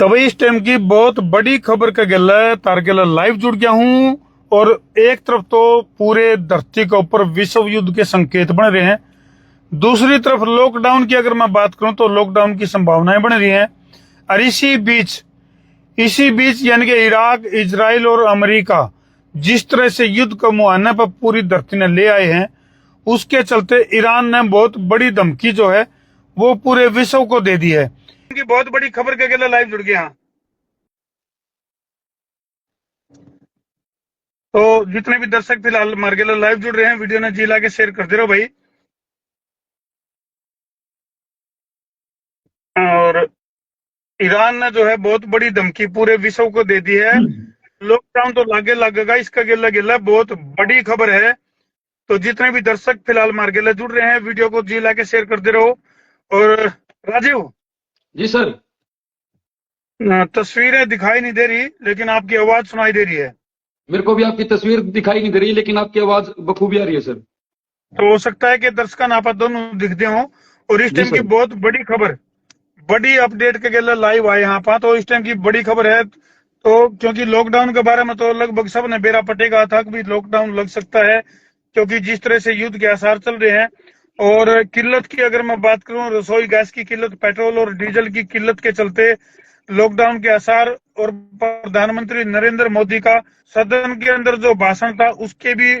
तो भाई इस टाइम की बहुत बड़ी खबर का गल है तारकेला लाइव जुड़ गया हूं। और एक तरफ तो पूरे धरती के ऊपर विश्व युद्ध के संकेत बन रहे हैं, दूसरी तरफ लॉकडाउन की अगर मैं बात करूं तो लॉकडाउन की संभावनाएं बन रही हैं। और इसी बीच यानी कि इराक, इजराइल और अमेरिका जिस तरह से युद्ध का मुआयना पर पूरी धरती ने ले आए हैं, उसके चलते ईरान ने बहुत बड़ी धमकी जो है वो पूरे विश्व को दे दी है। की बहुत बड़ी खबर के लिए लाइव जुड़ गया। तो जितने भी दर्शक फिलहाल मार्गेला लाइव जुड़ रहे हैं, वीडियो ने जी ला के शेयर कर दे रहे हो भाई। और ईरान ने जो है बहुत बड़ी धमकी पूरे विश्व को दे दी है। लॉकडाउन तो लागे लगेगा, इसका गिल्ला गिल्ला बहुत बड़ी खबर है। तो जितने भी दर्शक फिलहाल मार्गेला जुड़ रहे हैं, वीडियो को जी ला के शेयर कर दे रहे हो। और राजीव जी सर, तस्वीरें दिखाई नहीं दे रही लेकिन आपकी आवाज सुनाई दे रही है। मेरे को भी आपकी तस्वीर दिखाई नहीं दे रही, लेकिन आपकी आवाज बखूबी आ रही है सर। तो हो सकता है कि दर्शक नापा दोनों दिखते हो। और इस जी टाइम की सर। बहुत बड़ी खबर, बड़ी अपडेट के लिए लाइव आए यहाँ पर। तो इस टाइम की बड़ी खबर है। तो क्योंकि लॉकडाउन के बारे में तो लगभग सब ने बेरा पटेगा था कि भी लॉकडाउन लग सकता है, क्योंकि जिस तरह से युद्ध के आसार चल रहे हैं। और किल्लत की अगर मैं बात करूं, रसोई गैस की किल्लत, पेट्रोल और डीजल की किल्लत के चलते लॉकडाउन के आसार, और प्रधानमंत्री नरेंद्र मोदी का सदन के अंदर जो भाषण था उसके भी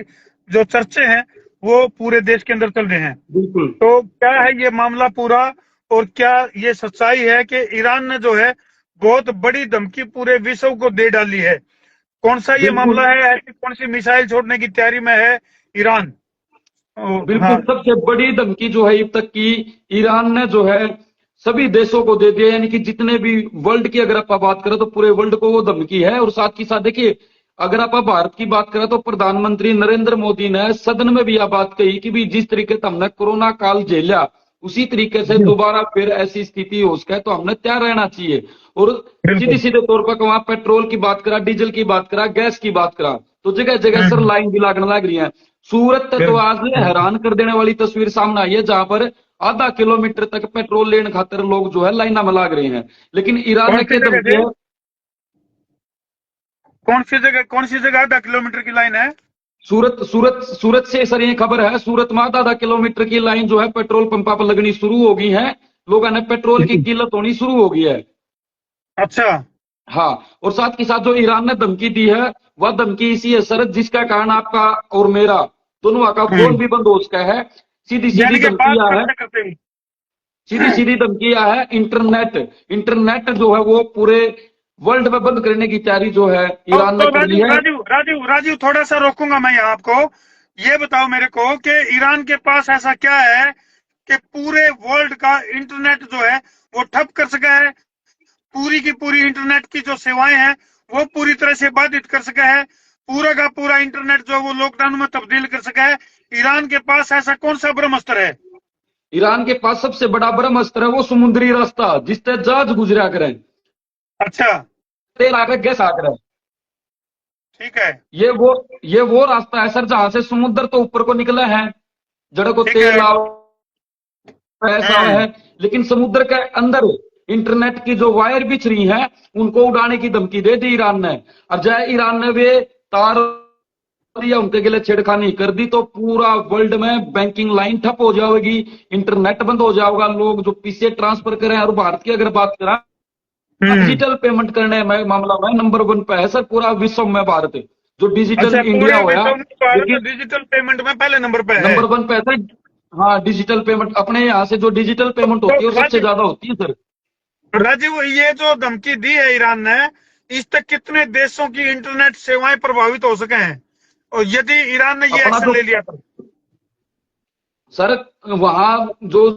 जो चर्चे हैं वो पूरे देश के अंदर चल रहे हैं। बिल्कुल। तो क्या है ये मामला पूरा, और क्या ये सच्चाई है कि ईरान ने जो है बहुत बड़ी धमकी पूरे विश्व को दे डाली है? कौन सा ये बिल्कुल मामला है? ऐसी कौन सी मिसाइल छोड़ने की तैयारी में है ईरान? बिल्कुल, हाँ, सबसे बड़ी धमकी जो है अब तक की ईरान ने जो है सभी देशों को दे दिया। यानी कि जितने भी वर्ल्ड की अगर आप बात करें तो पूरे वर्ल्ड को वो धमकी है। और साथ ही साथ देखिए, अगर आप भारत की बात करें तो प्रधानमंत्री नरेंद्र मोदी ने सदन में भी यह बात कही कि भी जिस तरीके से हमने कोरोना काल झेला, उसी तरीके से दोबारा फिर ऐसी स्थिति हो सके तो हमने तैयार रहना चाहिए। और सीधे सीधे तौर पर वहां पेट्रोल की बात करा, डीजल की बात करा, गैस की बात करा, तो जगह जगह सर लाइन भी लागने लग रही है। सूरत तो आज हैरान कर देने वाली तस्वीर सामने आई है, जहां पर आधा किलोमीटर तक पेट्रोल लेने खातिर लोग जो है लाइना में लाग रहे हैं। लेकिन ईरान ने क्या धमकी है? कौन सी जगह 10 किलोमीटर की लाइन है? सूरत से सर ये खबर है। सूरत में आधा किलोमीटर की लाइन जो है पेट्रोल पंपा पर लगनी शुरू हो गई है। लोगों ने पेट्रोल की किल्लत होनी शुरू हो गई है। अच्छा। हाँ, और साथ के साथ जो ईरान ने धमकी दी है वह धमकी इसी है सर, जिसका कारण आपका और मेरा दोनों का फोन भी बंद हो चुका है। सीधी सीधी धमकियां है, सीधी सीधी धमकियां है। इंटरनेट जो है वो पूरे वर्ल्ड में बंद करने की तैयारी जो है ईरान ने कर ली है। राजीव थोड़ा सा रोकूंगा मैं यहाँ आपको। ये बताओ मेरे को कि ईरान के पास ऐसा क्या है कि पूरे वर्ल्ड का इंटरनेट जो है वो ठप कर सका है? पूरी की पूरी इंटरनेट की जो सेवाएं हैं वो पूरी तरह से बाधित कर सका है? पूरा का पूरा इंटरनेट जो वो लॉकडाउन में तब्दील कर सका है? ईरान के पास ऐसा कौन सा ब्रह्मास्त्र है? ईरान के पास सबसे बड़ा ब्रह्मास्त्र है वो समुद्री रास्ता, जिससे जहाज गुजरा करें। अच्छा, तेल आकर गैस आकर। ठीक है। ये वो रास्ता है सर जहां से समुद्र तो ऊपर को निकले हैं, जड़ को तेल ऐसा है। लेकिन समुद्र के अंदर इंटरनेट की जो वायर बिछ रही हैं उनको उड़ाने की धमकी दे दी ईरान ने। और जय ईरान ने वे तार या उनके लिए छेड़खानी कर दी तो पूरा वर्ल्ड में बैंकिंग लाइन ठप हो जाएगी, इंटरनेट बंद हो जाएगा। लोग जो पैसे ट्रांसफर करें, और भारत की अगर बात करें डिजिटल पेमेंट करने में मामला में नंबर 1 पे है सर पूरा विश्व में भारत। जो डिजिटल इंडिया होया, डिजिटल पेमेंट में पहले नंबर पे है, नंबर 1 पे है सर। हाँ, डिजिटल पेमेंट अपने यहाँ से जो डिजिटल पेमेंट होती है वो सबसे ज्यादा होती है सर। राजीव, ये जो धमकी दी है ईरान ने, इस तक कितने देशों की इंटरनेट सेवाएं प्रभावित हो सके हैं? और यदि ईरान ने ये एक्शन ले लिया तो सर वहां जो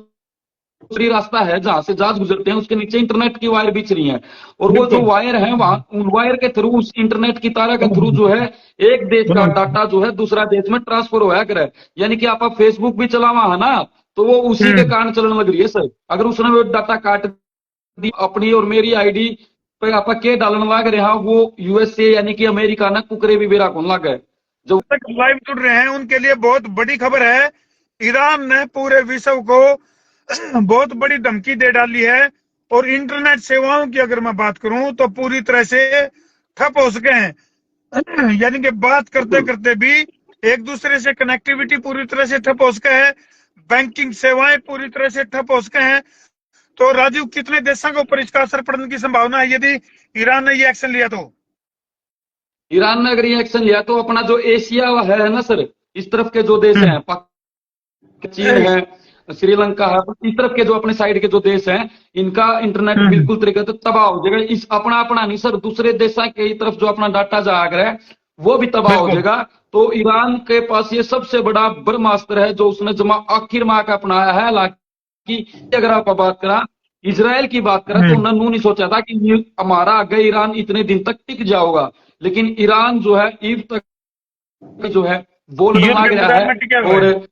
दूसरी रास्ता है जहां से जहाज गुजरते हैं उसके नीचे इंटरनेट की वायर बिछ रही है। और वो जो वायर है वहां उन वायर के थ्रू, उस इंटरनेट की तारा के थ्रू जो है एक देश का डाटा जो है दूसरा देश में ट्रांसफर होया करे। यानी कि आप फेसबुक भी चलावा है ना, तो वो उसी के कारण चलने लग रही है सर। अगर उसने वो डाटा काट दी अपनी और मेरी आईडी पे आप के डालने लग रहे हैं, वो यूएसए यानी कि अमेरिका ना कुकरे भी बेरा कौन लग गए। जो तक लाइव जुड़ रहे हैं उनके लिए बहुत बड़ी खबर है। ईरान ने पूरे विश्व को बहुत बड़ी धमकी दे डाली है और इंटरनेट सेवाओं की अगर मैं बात करूं तो पूरी तरह से ठप हो सके हैं। यानी कि बात करते करते भी एक दूसरे से कनेक्टिविटी पूरी तरह से ठप हो सके है, बैंकिंग सेवाएं पूरी तरह से ठप हो सके हैं। तो राजीव, कितने देशों के ऊपर इसका असर पड़ने की संभावना है यदि ईरान ने ये एक्शन लिया तो? ईरान ने अगर ये एक्शन लिया तो अपना जो एशिया है ना सर, इस तरफ के जो देश हैं, चीन है, श्रीलंका है, इस तरफ के जो अपने साइड के जो देश हैं, इनका इंटरनेट बिल्कुल तरीके से तबाह हो जाएगा। इस अपना अपना नहीं सर, दूसरे देशों की तरफ जो अपना डाटा जाकर है वो भी तबाह हो जाएगा। तो ईरान के पास ये सबसे बड़ा ब्रह्मास्त्र है जो उसने जमा आखिर माह का अपनाया है। हालांकि अगर आप बात करा इजराइल की बात करें तो उन्होंने नहीं सोचा था कि हमारा आगे ईरान इतने दिन तक टिक जाओगा, लेकिन ईरान जो है ईद तक जो है बोलने लग रहा है। और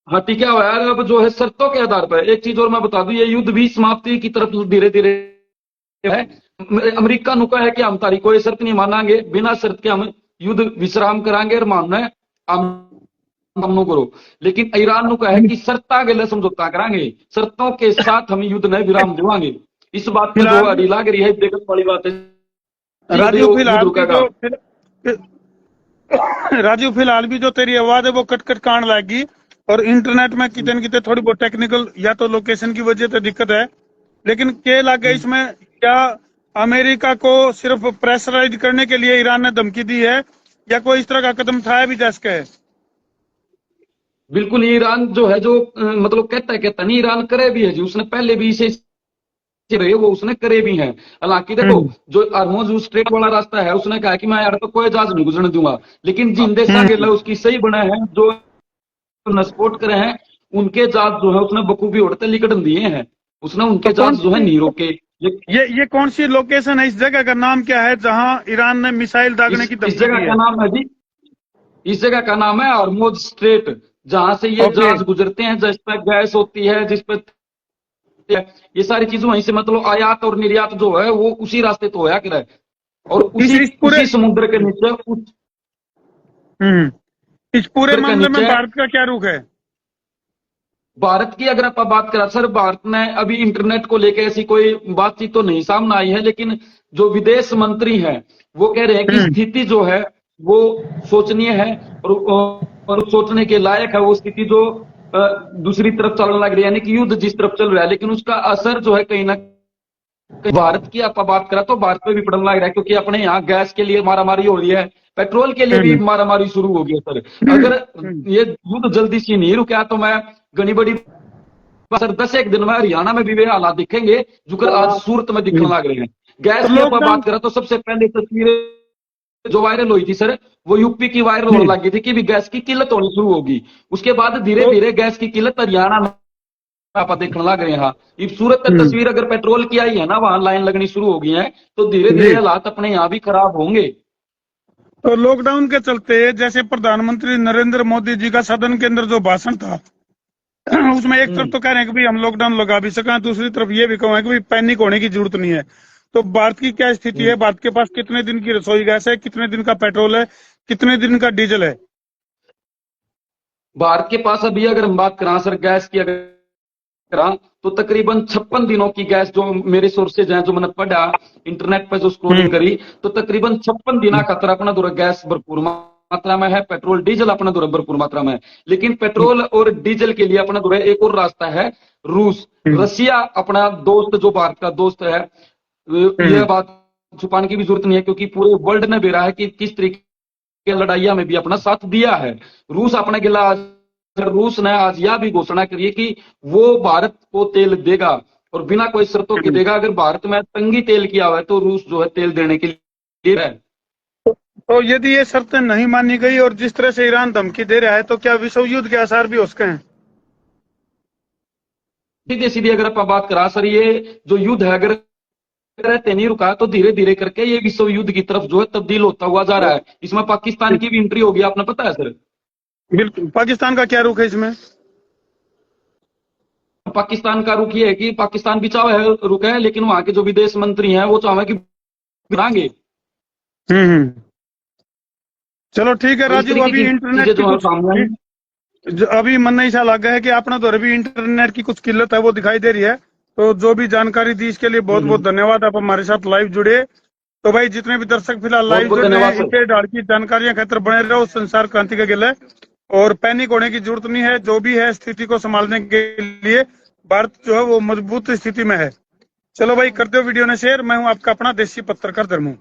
हाँ, टिका हुआ है। अब जो है शर्तों के आधार पर एक चीज और मैं बता दूं, ये युद्ध भी समाप्ति की तरफ धीरे धीरे है। अमेरिका नुका है कि हम तारीख को ये शर्त नहीं मानांगे, बिना शर्त के हम युद्ध विश्राम करांगे और मानना है हम करो। लेकिन ईरान नुका है कि शर्ता गले समझौता करांगे, शर्तों के साथ हम युद्ध ने विराम दिवाएंगे। इस बात पर जो अड़ी लाग रही है, देखने वाली बात है। राजू फिलहाल भी जो तेरी आवाज है वो कट कट कान लाएगी, और इंटरनेट में कितने कितने थोड़ी बहुत टेक्निकल या तो लोकेशन की वजह से दिक्कत है। लेकिन क्या लगे इसमें, क्या अमेरिका को सिर्फ प्रेशराइज करने के लिए ईरान ने धमकी दी है, या कोई इस तरह का कदम उठाया भी जा सके है? बिल्कुल, ईरान जो है जो मतलब कहता नहीं, ईरान करे भी है जी, उसने पहले भी इसे रहे वो उसने करे भी हैं। हालांकि देखो जो हॉर्मुज़ स्ट्रेट वाला रास्ता है, उसने कहा कि मैं यार तो कोई जहाज नहीं गुजरने दूंगा, लेकिन जिन देशों के लिए उसकी सही बना है, जो सपोर्ट करे हैं, उनके जहाज जो है उसने बखूबी उड़ते लिकड़ दिए हैं, उसने उनके जहाज जो है नहीं रोके। ये कौन सी लोकेशन है? इस जगह का नाम क्या है जहां ईरान ने मिसाइल दागने की धमकी दी है? इस जगह का नाम है जी, इस जगह का नाम है हॉर्मुज़ स्ट्रेट, जहां से ये जहाज गुजरते हैं, जिस पर गैस होती है, जिस पर ये सारी चीजें वहीं से मतलब आयात और निर्यात जो है वो उसी रास्ते तो होया करे। और उसी समुद्र के नीचे इस पूरे मामले में भारत का क्या रुख है? भारत की अगर आप बात करें सर, भारत ने अभी इंटरनेट को लेकर ऐसी कोई बातचीत तो नहीं सामने आई है, लेकिन जो विदेश मंत्री हैं वो कह रहे हैं कि स्थिति जो है वो शोचनीय है और सोचने के लायक है वो स्थिति जो दूसरी तरफ चलने लग रही है, यानी कि युद्ध जिस तरफ चल रहा है, लेकिन उसका असर जो है कहीं ना कहीं भारत की आप बात करें तो भारत पे भी पड़ने लग रहा है, क्योंकि अपने यहाँ गैस के लिए मारामारी हो रही है, पेट्रोल के लिए भी मारामारी शुरू हो गई है सर। अगर ये युद्ध जल्दी से नहीं रुका तो मैं घनी बड़ी सर 10 दिन में हरियाणा में भी वे हालात दिखेंगे जो आज सूरत में दिखने लग रहे हैं। गैस की आप बात करें तो सबसे पहले तस्वीरें जो वायरल हुई थी सर, वो यूपी की वायरल होने लगी थी कि भी गैस की किल्लत होनी शुरू होगी। उसके बाद धीरे धीरे गैस की किल्लत हरियाणा में आप देखने लग रहे हैं। हाँ, सूरत की तस्वीर अगर पेट्रोल की आई है ना, वहां लाइन लगनी शुरू हो गई है, तो धीरे धीरे हालात अपने यहाँ भी खराब होंगे। तो लॉकडाउन के चलते जैसे प्रधानमंत्री नरेंद्र मोदी जी का सदन के अंदर जो भाषण था, उसमें एक तरफ तो कह रहे हैं कि भाई हम लॉकडाउन लगा भी सकें, दूसरी तरफ ये भी कहा है कि भाई पैनिक होने की जरूरत नहीं है। तो भारत की क्या स्थिति है? भारत के पास कितने दिन की रसोई गैस है, कितने दिन का पेट्रोल है, कितने दिन का डीजल है? भारत के पास अभी अगर हम बात करें सर गैस की अगर करें तो तकरीबन 56 दिनों की गैस, जो मेरे सोर्सेज हैं, जो मैंने पढ़ा इंटरनेट पर जो स्क्रोलिंग करी, तो तकरीबन 56 दिन का अपना दूर गैस भरपूर मात्रा में है, पेट्रोल डीजल अपना दूर भरपूर मात्रा में है। लेकिन पेट्रोल और डीजल के लिए अपना दूर एक और रास्ता है, रूस। रसिया अपना दोस्त, जो भारत का दोस्त है, यह बात छुपाने की भी जरूरत नहीं है, क्योंकि पूरे वर्ल्ड ने बेरा है कि किस तरीके की लड़ाइया में भी अपना साथ दिया है। रूस अपने गिला, रूस ने आज यह भी घोषणा करी है कि वो भारत को तेल देगा और बिना कोई शर्तों के देगा। अगर भारत में तंगी तेल की आवे तो रूस जो है तेल देने के लिए है। तो यदि ये शर्तें नहीं मानी गई और जिस तरह से ईरान धमकी दे रहा है, तो क्या विश्व युद्ध के आसार भी हो सकते हैं? सीधे सीधे अगर आप बात करा सर, ये जो युद्ध है अगर रहते नहीं रुका तो धीरे धीरे करके ये विश्व युद्ध की तरफ जो है तब्दील होता हुआ जा रहा है। इसमें पाकिस्तान की भी एंट्री होगी, आपने पता है सर? बिल्कुल। पाकिस्तान का क्या रुख है इसमें? पाकिस्तान का रुख ये है कि पाकिस्तान भी चाहे है रुक है, लेकिन वहां के जो विदेश मंत्री हैं वो चाहे कि बनाएंगे। चलो ठीक है राजू, अभी इंटरनेट की अभी मन ऐसा लगा है कि अपना तो अभी इंटरनेट की कुछ किल्लत है वो दिखाई दे रही है, तो जो भी जानकारी दी इसके लिए बहुत बहुत धन्यवाद। आप हमारे साथ लाइव जुड़े। तो भाई जितने भी दर्शक फिलहाल बहुत लाइव बहुत जुड़ रहे धन्यवाद हैं, सर। इनके ढाल की जानकारियां खातिर बने रहो संसार क्रांति का गिला। और पैनिक होने की जरूरत नहीं है। जो भी है स्थिति को संभालने के लिए भारत जो है वो मजबूत स्थिति में है। चलो भाई, कर दो वीडियो ने शेयर। मैं हूं आपका अपना देसी पत्रकार धर्मू।